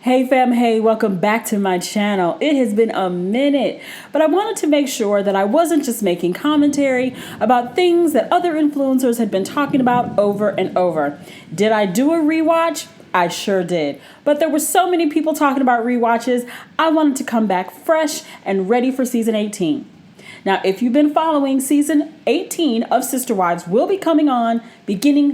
Hey fam, hey, welcome back to my channel. It has been a minute, but I wanted to make sure that I wasn't just making commentary about things that other influencers had been talking about over and over. Did I do a rewatch? I sure did. But there were so many people talking about rewatches, I wanted to come back fresh and ready for season 18. Now, if you've been following, season 18 of SisterWives will be coming on beginning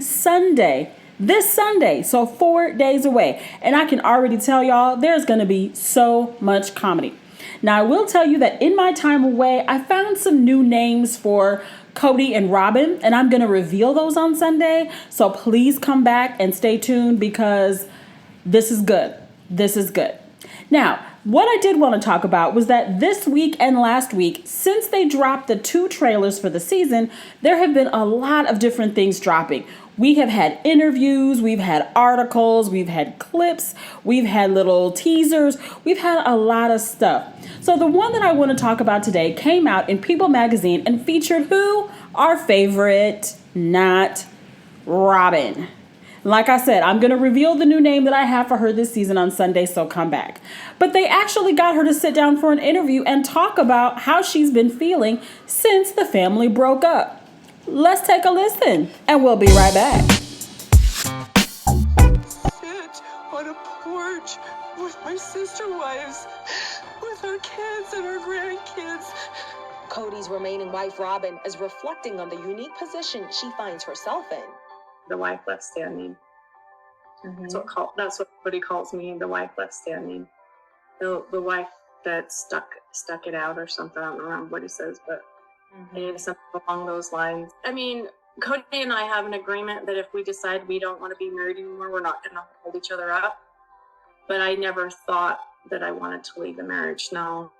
this Sunday, so 4 days away. And I can already tell y'all there's going to be so much comedy. Now, I will tell you that in my time away, I found some new names for Cody and Robyn, and I'm going to reveal those on Sunday. So please come back and stay tuned because this is good. This is good. Now, what I did want to talk about was that this week and last week, since they dropped the 2 trailers for the season, there have been a lot of different things dropping. We have had interviews, we've had articles, we've had clips, we've had little teasers, we've had a lot of stuff. So the one that I want to talk about today came out in People magazine and featured who? Our favorite, not Robyn. Like I said, I'm going to reveal the new name that I have for her this season on Sunday, so come back. But they actually got her to sit down for an interview and talk about how she's been feeling since the family broke up. Let's take a listen, and we'll be right back. Sit on a porch with my sister wives, with our kids and our grandkids. Cody's remaining wife, Robyn, is reflecting on the unique position she finds herself in. The wife left standing. Mm-hmm. That's what Cody calls me, the wife left standing. The wife that stuck it out or something. I don't remember what he says, but something along those lines. I mean, Cody and I have an agreement that if we decide we don't want to be married anymore, we're not going to hold each other up. But I never thought that I wanted to leave the marriage. No.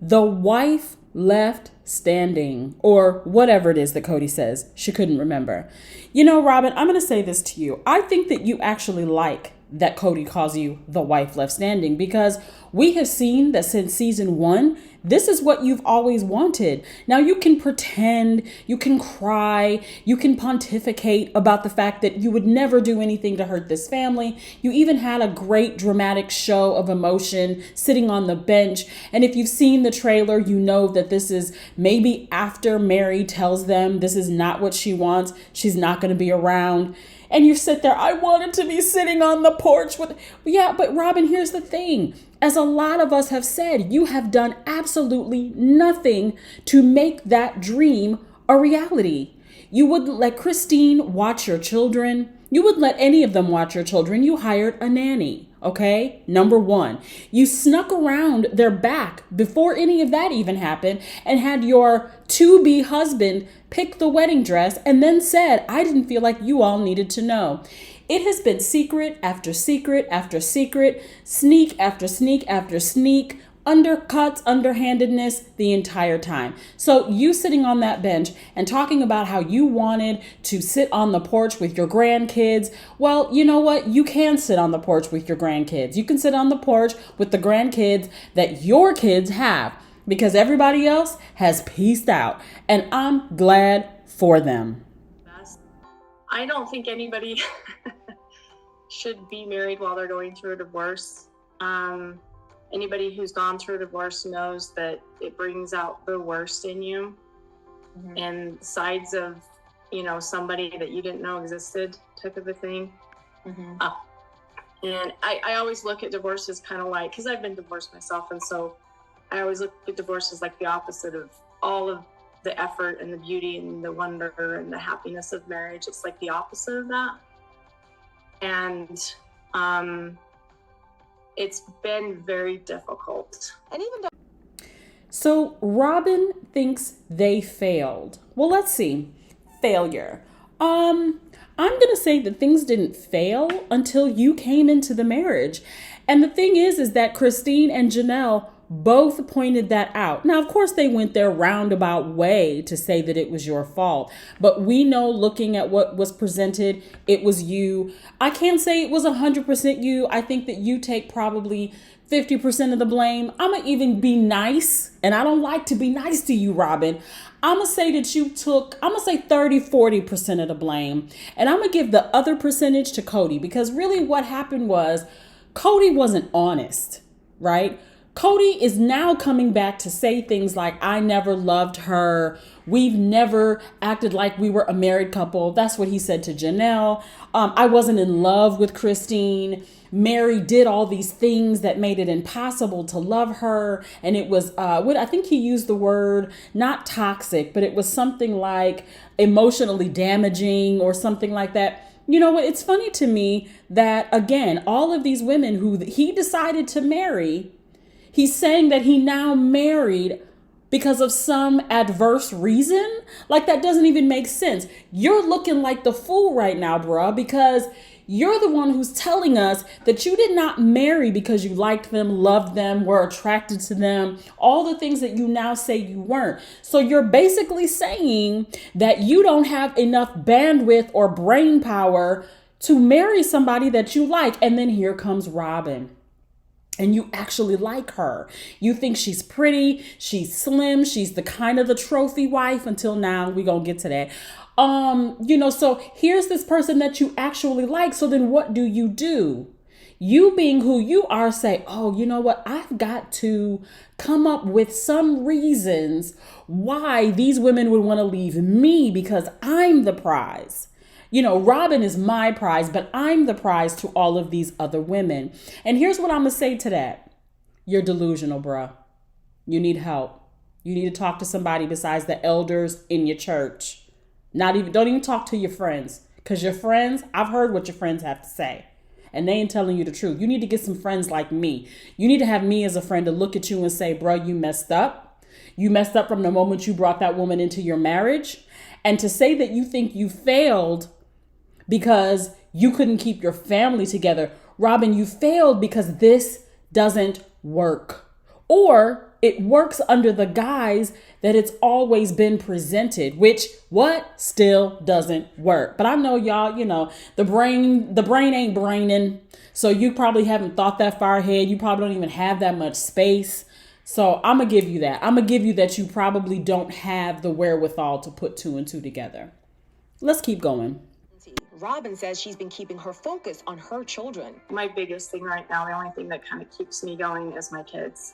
The wife left standing, or whatever it is that Cody says. She couldn't remember. You know, Robyn, I'm going to say this to you. I think that you actually like that Cody calls you the wife left standing, because we have seen that since season 1, this is what you've always wanted. Now you can pretend, you can cry, you can pontificate about the fact that you would never do anything to hurt this family. You even had a great dramatic show of emotion sitting on the bench. And if you've seen the trailer, you know that this is maybe after Mary tells them this is not what she wants. She's not going to be around. And you sit there, I wanted to be sitting on the porch with, yeah, but Robyn, here's the thing. As a lot of us have said, you have done absolutely nothing to make that dream a reality. You wouldn't let Christine watch your children. You wouldn't let any of them watch your children. You hired a nanny, okay? Number 1. You snuck around their back before any of that even happened and had your to-be husband pick the wedding dress and then said, I didn't feel like you all needed to know. It has been secret after secret after secret, sneak after sneak after sneak, undercuts, underhandedness the entire time. So you sitting on that bench and talking about how you wanted to sit on the porch with your grandkids. Well, you know what? You can sit on the porch with your grandkids. You can sit on the porch with the grandkids that your kids have, because everybody else has peaced out. And I'm glad for them. I don't think anybody should be married while they're going through a divorce. Anybody who's gone through a divorce knows that it brings out the worst in you and sides of, somebody that you didn't know existed, type of a thing. And I always look at divorce as kind of like, because I've been divorced myself, and so I always look at divorce as like the opposite of all of the effort and the beauty and the wonder and the happiness of marriage. It's like the opposite of that. And it's been very difficult. And even though So Robyn thinks they failed. Well, let's see. Failure. I'm going to say that things didn't fail until you came into the marriage. And the thing is that Christine and Janelle both pointed that out. Now, of course, they went their roundabout way to say that it was your fault. But we know, looking at what was presented, it was you. I can't say it was 100% you. I think that you take probably 50% of the blame. I'm going to even be nice. And I don't like to be nice to you, Robyn. I'm going to say that you took, I'm going to say 30-40% of the blame. And I'm going to give the other percentage to Cody, because really what happened was Cody wasn't honest, right? Cody is now coming back to say things like, I never loved her. We've never acted like we were a married couple. That's what he said to Janelle. I wasn't in love with Christine. Mary did all these things that made it impossible to love her. And it was, I think he used the word, not toxic, but it was something like emotionally damaging or something like that. You know what? It's funny to me that, again, all of these women who he decided to marry, he's saying that he now married because of some adverse reason. Like, that doesn't even make sense. You're looking like the fool right now, bruh, because you're the one who's telling us that you did not marry because you liked them, loved them, were attracted to them, all the things that you now say you weren't. So you're basically saying that you don't have enough bandwidth or brain power to marry somebody that you like. And then here comes Robyn. And you actually like her. You think she's pretty, she's slim, she's the kind of the trophy wife until now. We're going to get to that. So here's this person that you actually like. So then what do? You being who you are, say, oh, you know what? I've got to come up with some reasons why these women would want to leave me, because I'm the prize. Robyn is my prize, but I'm the prize to all of these other women. And here's what I'm going to say to that. You're delusional, bruh. You need help. You need to talk to somebody besides the elders in your church. Don't even talk to your friends, because your friends, I've heard what your friends have to say, and they ain't telling you the truth. You need to get some friends like me. You need to have me as a friend to look at you and say, bruh, you messed up. You messed up from the moment you brought that woman into your marriage. And to say that you think you failed because you couldn't keep your family together. Robyn, you failed because this doesn't work. Or it works under the guise that it's always been presented, which still doesn't work. But I know y'all, the brain ain't braining. So you probably haven't thought that far ahead. You probably don't even have that much space. So I'm going to give you that. I'm going to give you that you probably don't have the wherewithal to put two and two together. Let's keep going. Robyn says she's been keeping her focus on her children. My biggest thing right now, the only thing that kind of keeps me going, is my kids.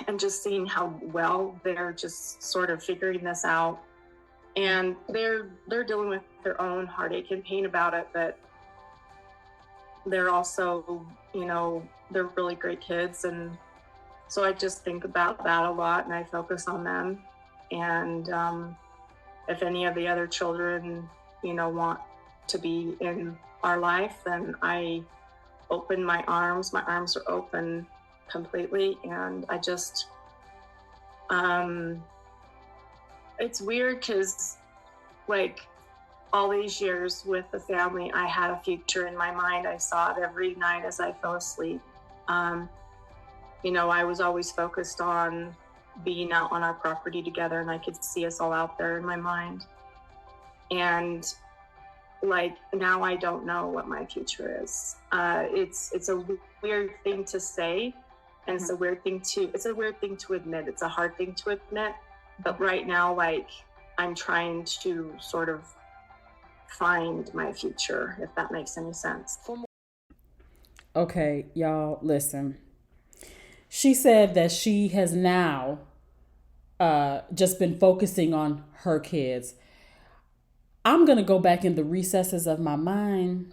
And just seeing how well they're just sort of figuring this out. And they're dealing with their own heartache and pain about it, but they're also, they're really great kids. And so I just think about that a lot, and I focus on them. And if any of the other children, want to be in our life, then I open my arms. My arms are open completely. And I just, it's weird because, like, all these years with the family, I had a future in my mind. I saw it every night as I fell asleep. I was always focused on being out on our property together, and I could see us all out there in my mind. And like, now I don't know what my future is. It's a weird thing to say, and it's a weird thing to admit. It's a hard thing to admit, but right now, like, I'm trying to sort of find my future, if that makes any sense. Okay, y'all, listen. She said that she has now just been focusing on her kids. I'm going to go back in the recesses of my mind,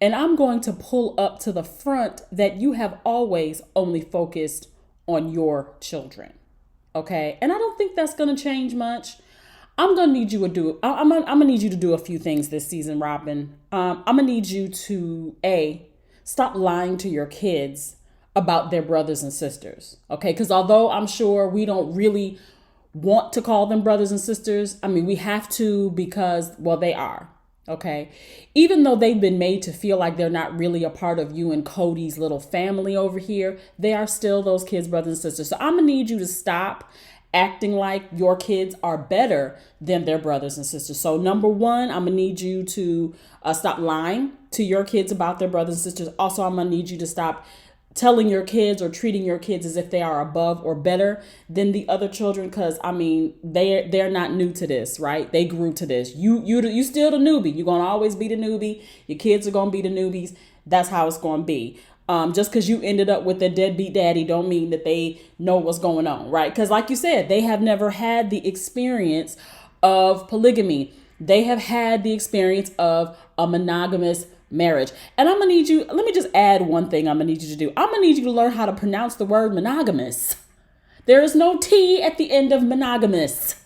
and I'm going to pull up to the front that you have always only focused on your children. Okay. And I don't think that's going to change much. I'm going to need you to do, I'm going to need you to do a few things this season, Robyn. I'm going to need you to stop lying to your kids about their brothers and sisters. Okay. Because although I'm sure we don't really want to call them brothers and sisters, I mean, we have to, because, well, they are. Okay. Even though they've been made to feel like they're not really a part of you and Cody's little family over here, they are still those kids' brothers and sisters. So I'm going to need you to stop acting like your kids are better than their brothers and sisters. So number one, I'm going to need you to stop lying to your kids about their brothers and sisters. Also, I'm going to need you to stop telling your kids or treating your kids as if they are above or better than the other children, because I mean they're not new to this, right? They grew to this. You still the newbie. You're gonna always be the newbie. Your kids are gonna be the newbies. That's how it's gonna be. Just because you ended up with a deadbeat daddy don't mean that they know what's going on, right? Because like you said, they have never had the experience of polygamy. They have had the experience of a monogamous marriage. And I'm gonna need you, let me just add one thing I'm gonna need you to do. I'm gonna need you to learn how to pronounce the word monogamous. There is no T at the end of monogamous.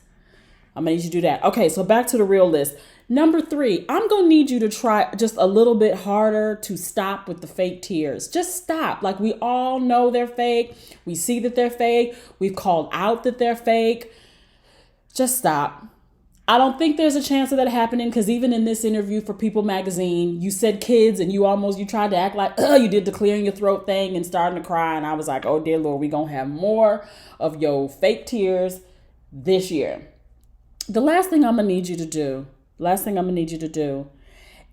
I'm gonna need you to do that. Okay, so back to the real list. Number 3, I'm gonna need you to try just a little bit harder to stop with the fake tears. Just stop. Like, we all know they're fake. We see that they're fake. We've called out that they're fake. Just stop. I don't think there's a chance of that happening, because even in this interview for People magazine, you said kids and you tried to act like you did the clearing your throat thing and starting to cry. And I was like, oh dear Lord, we going to have more of your fake tears this year. The last thing I'm going to need you to do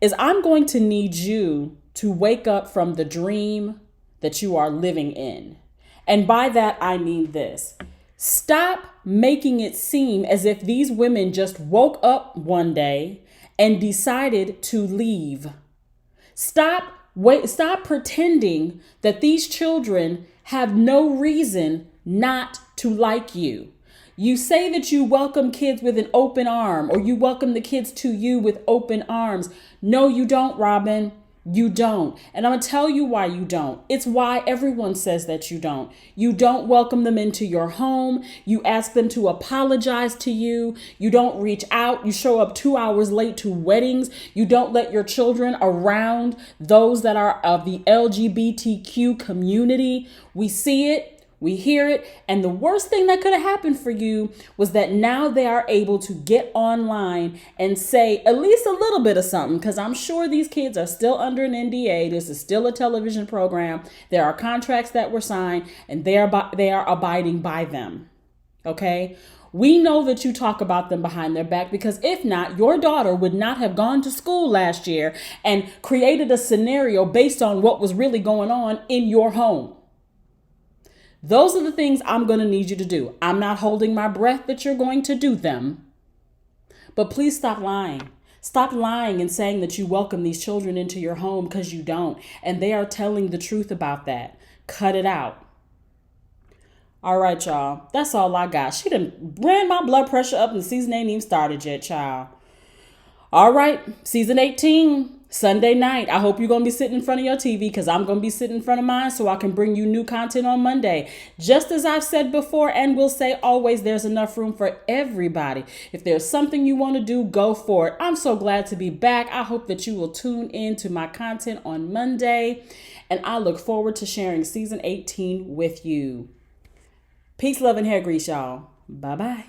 is I'm going to need you to wake up from the dream that you are living in. And by that, I mean this. Stop making it seem as if these women just woke up one day and decided to leave. Stop pretending that these children have no reason not to like you. You say that you welcome kids with an open arm, or you welcome the kids to you with open arms. No, you don't, Robyn. You don't. And I'm going to tell you why you don't. It's why everyone says that you don't. You don't welcome them into your home. You ask them to apologize to you. You don't reach out. You show up 2 hours late to weddings. You don't let your children around those that are of the LGBTQ community. We see it. We hear it. And the worst thing that could have happened for you was that now they are able to get online and say at least a little bit of something, because I'm sure these kids are still under an NDA. This is still a television program. There are contracts that were signed, and they are abiding by them. Okay? We know that you talk about them behind their back, because if not, your daughter would not have gone to school last year and created a scenario based on what was really going on in your home. Those are the things I'm going to need you to do. I'm not holding my breath that you're going to do them. But please stop lying. Stop lying and saying that you welcome these children into your home, because you don't. And they are telling the truth about that. Cut it out. All right, y'all. That's all I got. She done ran my blood pressure up and the season ain't even started yet, child. All right. Season 18. Sunday night. I hope you're going to be sitting in front of your TV, because I'm going to be sitting in front of mine so I can bring you new content on Monday. Just as I've said before and will say always, there's enough room for everybody. If there's something you want to do, go for it. I'm so glad to be back. I hope that you will tune in to my content on Monday, and I look forward to sharing season 18 with you. Peace, love, and hair grease, y'all. Bye-bye.